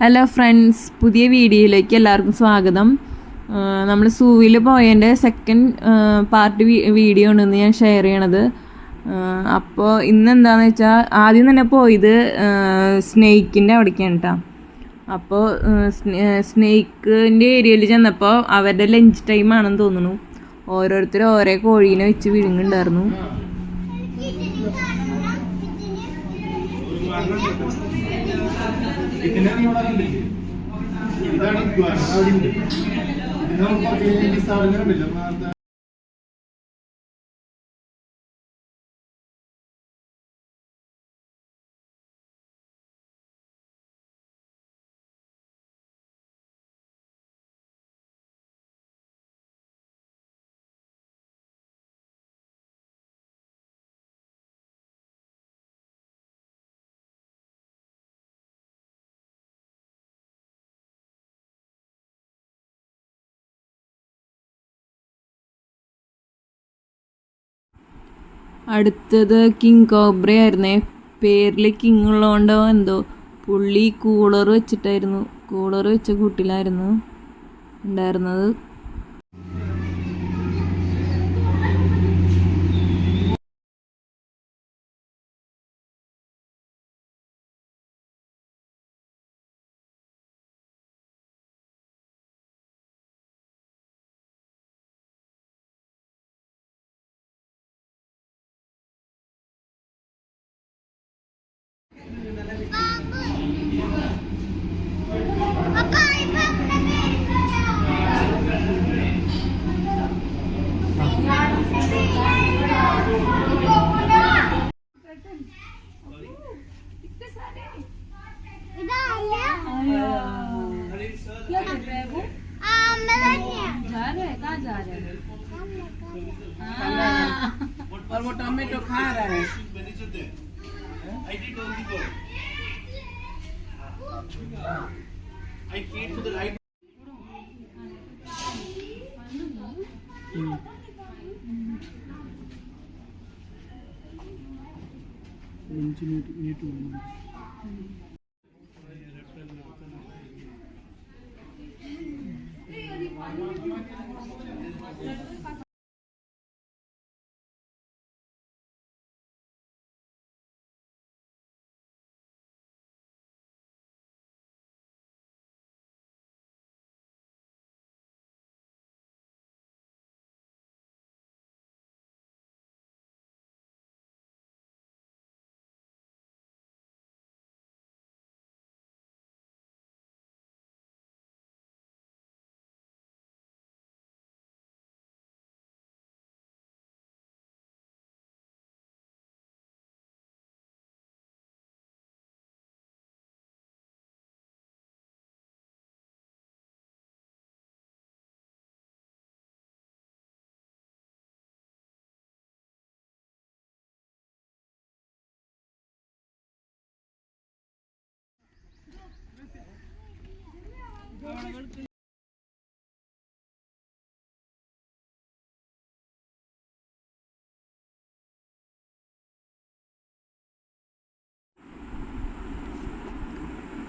Hello friends, പുതിയ വീഡിയോയിലേക്ക് എല്ലാവർക്കും സ്വാഗതം. നമ്മൾ സൂവിൽ പോയതിൻ്റെ സെക്കൻഡ് പാർട്ട് വീഡിയോ ഉണ്ടെന്ന് ഞാൻ ഷെയർ ചെയ്യണത്. അപ്പോൾ ഇന്ന് എന്താണെന്ന് വെച്ചാൽ ആദ്യം തന്നെ പോയത് സ്നേക്കിൻ്റെ അവിടേക്കാണ് കേട്ടോ. അപ്പോൾ സ്നേക്കിൻ്റെ ഏരിയയിൽ ചെന്നപ്പോൾ അവരുടെ ലഞ്ച് ടൈമാണെന്ന് തോന്നുന്നു. ഓരോരുത്തർ ഓരോ കോഴീനെ വെച്ച് വിഴുങ്ങുന്നുണ്ടായിരുന്നു. അടുത്തത് കിങ് കോബ്ര ആയിരുന്നേ. പേരിൽ കിങ് ഉള്ളതുകൊണ്ടോ എന്തോ പുള്ളി കൂളർ വെച്ച കൂട്ടിലായിരുന്നു ഉണ്ടായിരുന്നത്. और वो टोमेटो खा रहा है. I feed to the right.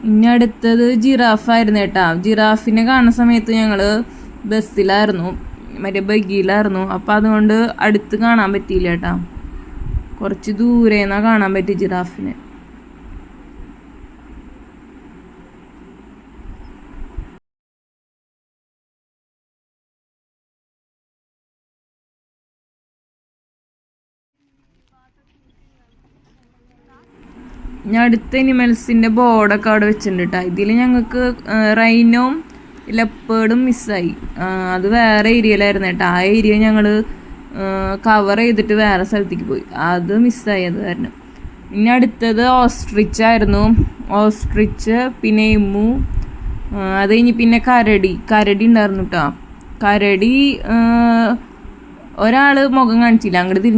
ഇനി അടുത്തത് ജിറാഫായിരുന്നു കേട്ടാ. ജിറാഫിനെ കാണുന്ന സമയത്ത് ഞങ്ങൾ ബസ്സിലായിരുന്നു, മറ്റേ ബഗ്ഗിയിലായിരുന്നു. അപ്പം അതുകൊണ്ട് അടുത്ത് കാണാൻ പറ്റിയില്ല കേട്ടാ. കുറച്ച് ദൂരേന്നാ കാണാൻ പറ്റി ജിറാഫിനെ. ഞാൻ അടുത്ത അനിമൽസിൻ്റെ ബോർഡൊക്കെ അവിടെ വെച്ചിട്ടുണ്ട് കേട്ടോ. ഇതിൽ ഞങ്ങൾക്ക് റൈനോം ലെപ്പേർഡും മിസ്സായി. അത് വേറെ ഏരിയയിലായിരുന്നു കേട്ടോ. ആ ഏരിയ ഞങ്ങൾ കവർ ചെയ്തിട്ട് വേറെ സ്ഥലത്തേക്ക് പോയി. അത് മിസ്സായി അത് കാരണം. പിന്നെ അടുത്തത് ഓസ്ട്രിച്ച് ആയിരുന്നു. ഓസ്ട്രിച്ച്, പിന്നെ എമ്മു, അത് കഴിഞ്ഞ് പിന്നെ കരടി ഉണ്ടായിരുന്നു കേട്ടോ. കരടി ഒരാൾ മുഖം കാണിച്ചില്ല, അങ്ങോട്ട്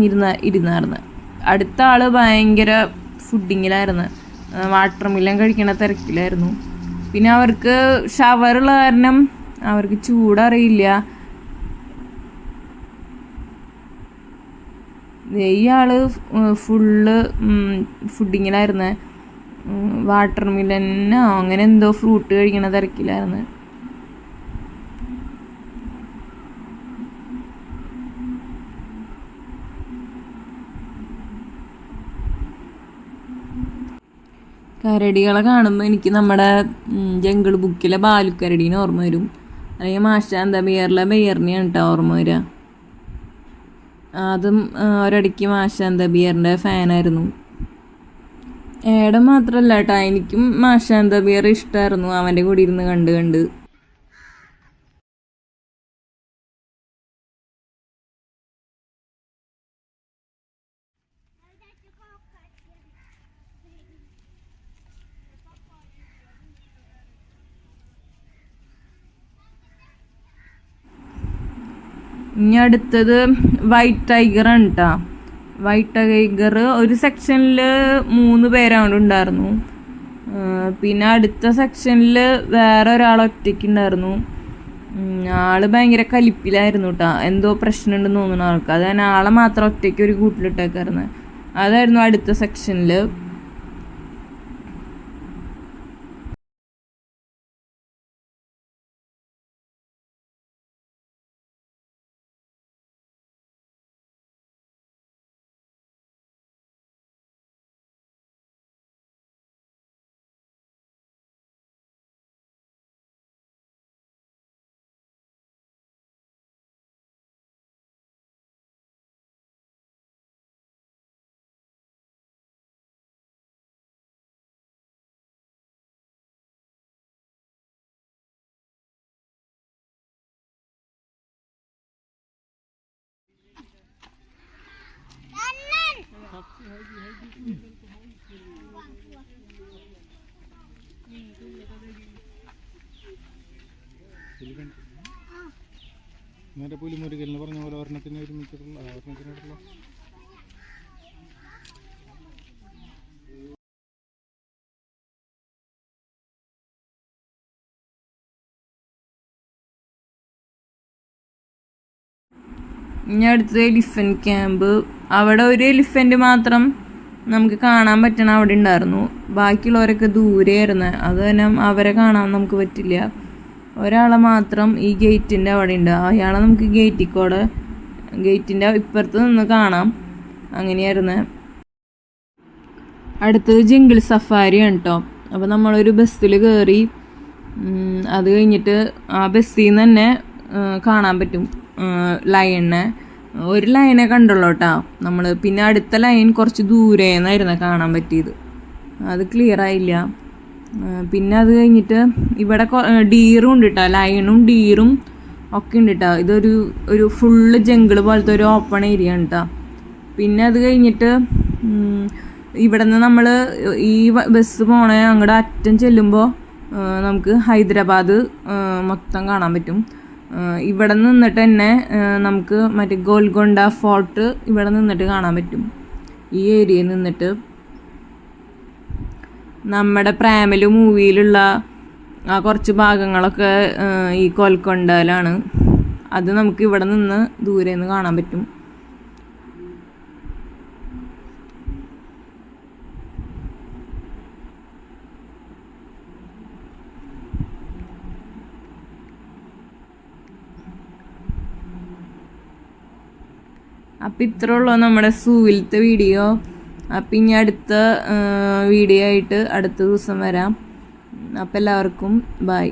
ഇരുന്നായിരുന്നു. അടുത്ത ആൾ ഭയങ്കര ഫുഡിങ്ങിലായിരുന്നു, വാട്ടർ മില്ലൻ കഴിക്കണ തിരക്കിലായിരുന്നു. പിന്നെ അവർക്ക് ഷവറുള്ള കാരണം അവർക്ക് ചൂടറിയില്ല. ഇയാള് ഫുള്ള് ഫുഡിങ്ങിലായിരുന്നു. വാട്ടർ മിലനോ അങ്ങനെ എന്തോ ഫ്രൂട്ട് കഴിക്കണ തിരക്കിലായിരുന്നു. കരടികളെ കാണുമ്പോൾ എനിക്ക് നമ്മുടെ ജംഗിൾ ബുക്കിലെ ബാലുക്കരടീനെ ഓർമ്മ വരും. അല്ലെങ്കിൽ മാഷാന്ത ബിയറിനെയാണ് കേട്ടോ ഓർമ്മ വരിക. അതും ഒരിടയ്ക്ക് മാഷാന്ത ബിയറിൻ്റെ ഫാനായിരുന്നു. ഏടം മാത്രമല്ല കേട്ടോ, എനിക്കും മാഷാന്ത ബിയർ ഇഷ്ടമായിരുന്നു. അവൻ്റെ കൂടെ ഇരുന്ന് കണ്ട് ഇനി അടുത്തത് വൈറ്റ് ടൈഗറാണ് കേട്ടോ. വൈറ്റ് ടൈഗർ ഒരു സെക്ഷനിൽ 3 പേരാണ് ഉണ്ടായിരുന്നു. പിന്നെ അടുത്ത സെക്ഷനിൽ വേറെ ഒരാൾ ഒറ്റയ്ക്ക് ഉണ്ടായിരുന്നു. ആള് ഭയങ്കര കലിപ്പിലായിരുന്നു കേട്ടോ. എന്തോ പ്രശ്നമുണ്ടെന്ന് തോന്നുന്ന ആൾക്ക്. അത് തന്നെ ആളെ മാത്രം ഒറ്റയ്ക്ക് ഒരു കൂട്ടിലിട്ടേക്കായിരുന്നു. അതായിരുന്നു അടുത്ത സെക്ഷനിൽ. നേരെ പുലിമുരുകലിന് പറഞ്ഞ പോലെ ഒരെണ്ണത്തിന് ഒരുമിച്ചിട്ടുള്ള ഒരെണ്ണത്തിനായിട്ടുള്ള ഇനി അടുത്തത് എലിഫൻറ്റ് ക്യാമ്പ്. അവിടെ ഒരു എലിഫൻറ്റ് മാത്രം നമുക്ക് കാണാൻ പറ്റണ അവിടെ ഉണ്ടായിരുന്നു. ബാക്കിയുള്ളവരൊക്കെ ദൂരെയായിരുന്നു. അത് തന്നെ അവരെ കാണാൻ നമുക്ക് പറ്റില്ല. ഒരാളെ മാത്രം ഈ ഗേറ്റിൻ്റെ അവിടെ ഉണ്ട്. അയാളെ നമുക്ക് ഗേറ്റിൻ്റെ ഇപ്പുറത്ത് നിന്ന് കാണാം. അങ്ങനെയായിരുന്നു. അടുത്തത് ജംഗിൾ സഫാരിയാണ് കേട്ടോ. അപ്പോൾ നമ്മളൊരു ബസ്സിൽ കയറി. അത് കഴിഞ്ഞിട്ട് ആ ബസ്സിൽ നിന്ന് തന്നെ കാണാൻ പറ്റും ലയണിനെ. ഒരു ലൈനെ കണ്ടുള്ളൂ കേട്ടോ നമ്മൾ. പിന്നെ അടുത്ത ലൈൻ കുറച്ച് ദൂരേന്നായിരുന്നു കാണാൻ പറ്റിയത്. അത് ക്ലിയർ ആയില്ല. പിന്നെ അത് കഴിഞ്ഞിട്ട് ഇവിടെ ഡീറും ഉണ്ട് കേട്ടോ. ലയണും ഡീറും ഒക്കെ ഉണ്ട് കേട്ടോ. ഒരു ഫുള്ള് ജംഗിൾ പോലത്തെ ഒരു ഓപ്പൺ ഏരിയ ആണ് കേട്ടോ. പിന്നെ അത് കഴിഞ്ഞിട്ട് ഇവിടെ നിന്ന് നമ്മൾ ഈ ബസ് പോണേ അങ്ങോട്ട് അറ്റം ചെല്ലുമ്പോൾ നമുക്ക് ഹൈദരാബാദ് മൊത്തം കാണാൻ പറ്റും. ഇവിടെ നിന്നിട്ട് തന്നെ നമുക്ക് മറ്റേ ഗോൽക്കൊണ്ട ഫോർട്ട് ഇവിടെ നിന്നിട്ട് കാണാൻ പറ്റും. ഈ ഏരിയയിൽ നിന്നിട്ട് നമ്മുടെ പ്രേമലു മൂവിയിലുള്ള ആ കുറച്ച് ഭാഗങ്ങളൊക്കെ ഈ ഗോൽക്കൊണ്ടയിലാണ്. അത് നമുക്ക് ഇവിടെ നിന്ന് ദൂരെ നിന്ന് കാണാൻ പറ്റും. അപ്പം ഇത്രേ ഉള്ളൂ നമ്മുടെ സൂവിലത്തെ വീഡിയോ. അപ്പം ഇനി അടുത്ത വീഡിയോ ആയിട്ട് അടുത്ത ദിവസം വരാം. അപ്പം എല്ലാവർക്കും ബൈ.